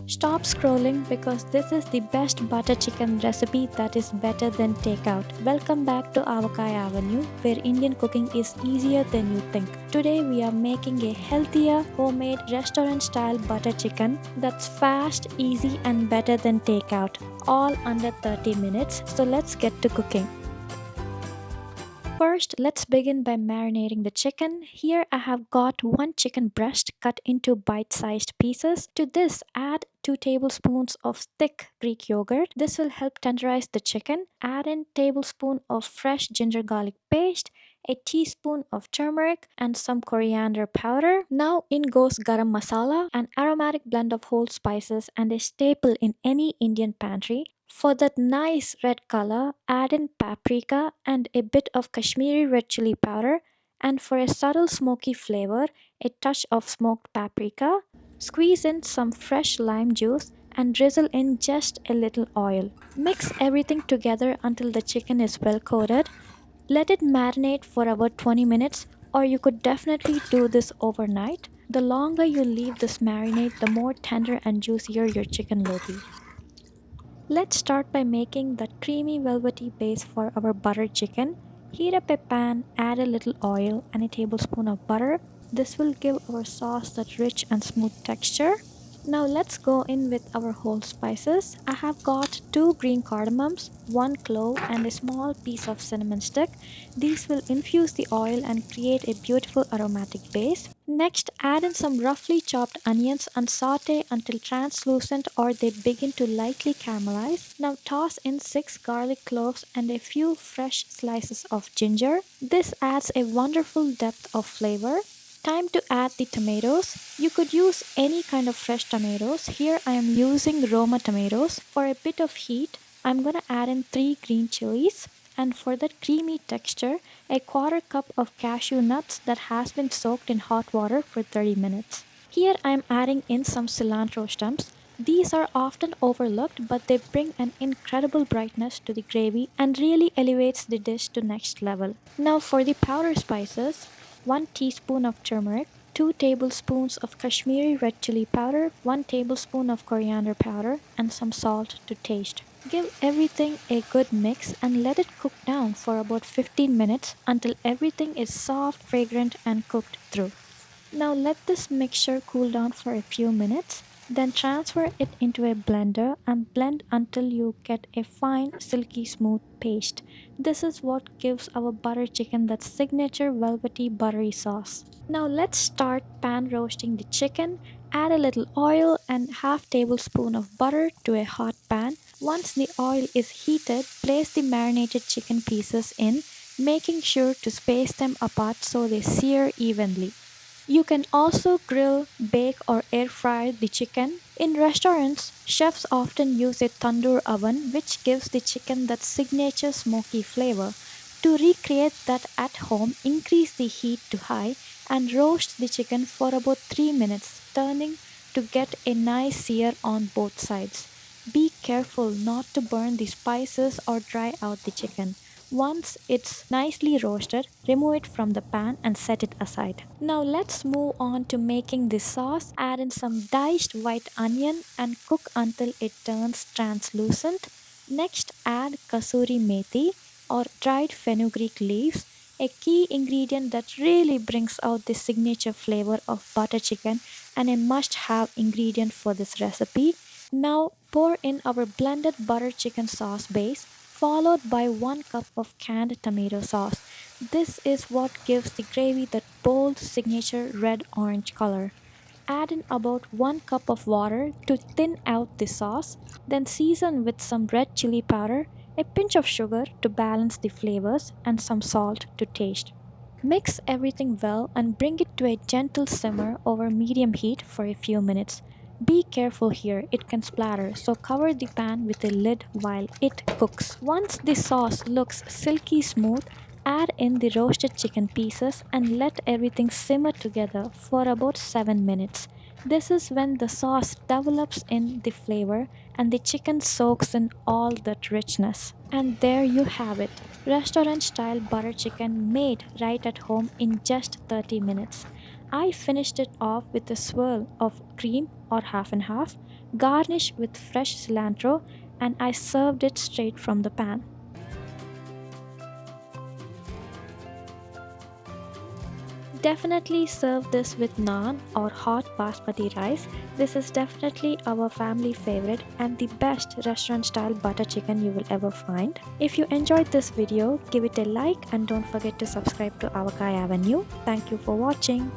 Stop scrolling because this is the best butter chicken recipe that is better than takeout. Welcome back to Avakai Avenue, where Indian cooking is easier than you think. Today we are making a healthier, homemade restaurant style butter chicken that's fast, easy, and better than takeout, all under 30 minutes. So let's get to cooking. First, let's begin by marinating the chicken. Here I have got one chicken breast cut into bite-sized pieces. To this, add 2 tablespoons of thick Greek yogurt. This will help tenderize the chicken. Add in tablespoon of fresh ginger garlic paste, a teaspoon of turmeric, and some coriander powder. Now in goes garam masala, an aromatic blend of whole spices and a staple in any Indian pantry. For that nice red color, add in paprika and a bit of Kashmiri red chili powder, and for a subtle smoky flavor, a touch of smoked paprika. Squeeze in some fresh lime juice and drizzle in just a little oil. Mix everything together until the chicken is well coated. Let it marinate for about 20 minutes, or you could definitely do this overnight. The longer you leave this marinate, the more tender and juicier your chicken will be. Let's start by making that creamy velvety base for our butter chicken. Heat up a pan, add a little oil and a tablespoon of butter. This will give our sauce that rich and smooth texture. Now let's go in with our whole spices. I have got 2 green cardamoms, 1 clove and a small piece of cinnamon stick. These will infuse the oil and create a beautiful aromatic base. Next, add in some roughly chopped onions and saute until translucent or they begin to lightly caramelize. Now toss in 6 garlic cloves and a few fresh slices of ginger. This adds a wonderful depth of flavor. Time to add the tomatoes. You could use any kind of fresh tomatoes. Here I am using Roma tomatoes. For a bit of heat, I'm gonna add in 3 green chilies. And for that creamy texture, a quarter cup of cashew nuts that has been soaked in hot water for 30 minutes. Here I am adding in some cilantro stems. These are often overlooked, but they bring an incredible brightness to the gravy and really elevates the dish to next level. Now for the powder spices, 1 teaspoon of turmeric, 2 tablespoons of Kashmiri red chili powder, 1 tablespoon of coriander powder, and some salt to taste. Give everything a good mix and let it cook down for about 15 minutes until everything is soft, fragrant, and cooked through. Now let this mixture cool down for a few minutes. Then transfer it into a blender and blend until you get a fine, silky smooth paste. This is what gives our butter chicken that signature velvety buttery sauce. Now let's start pan roasting the chicken. Add a little oil and half tablespoon of butter to a hot pan. Once the oil is heated, place the marinated chicken pieces in, making sure to space them apart so they sear evenly. You can also grill, bake, or air fry the chicken. In restaurants, chefs often use a tandoor oven, which gives the chicken that signature smoky flavor. To recreate that at home, increase the heat to high and roast the chicken for about 3 minutes, turning to get a nice sear on both sides. Be careful not to burn the spices or dry out the chicken. Once it's nicely roasted, remove it from the pan and set it aside. Now let's move on to making the sauce. Add in some diced white onion and cook until it turns translucent. Next, add kasuri methi or dried fenugreek leaves, a key ingredient that really brings out the signature flavor of butter chicken and a must have ingredient for this recipe. Now pour in our blended butter chicken sauce base, followed by 1 cup of canned tomato sauce. This is what gives the gravy that bold signature red orange color. Add in about 1 cup of water to thin out the sauce, then season with some red chili powder, a pinch of sugar to balance the flavors, and some salt to taste. Mix everything well and bring it to a gentle simmer over medium heat for a few minutes. Be careful here, it can splatter, so cover the pan with a lid while it cooks. Once the sauce looks silky smooth, add in the roasted chicken pieces and let everything simmer together for about 7 minutes. This is when the sauce develops in the flavor and the chicken soaks in all that richness. And there you have it, restaurant style butter chicken made right at home in just 30 minutes. I finished it off with a swirl of cream or half and half, Garnish with fresh cilantro, and I served it straight from the pan. Definitely serve this with naan or hot basmati rice. This is definitely our family favorite and the best restaurant style butter chicken you will ever find. If you enjoyed this video, give it a like and don't forget to subscribe to our Kai Avenue. Thank you for watching.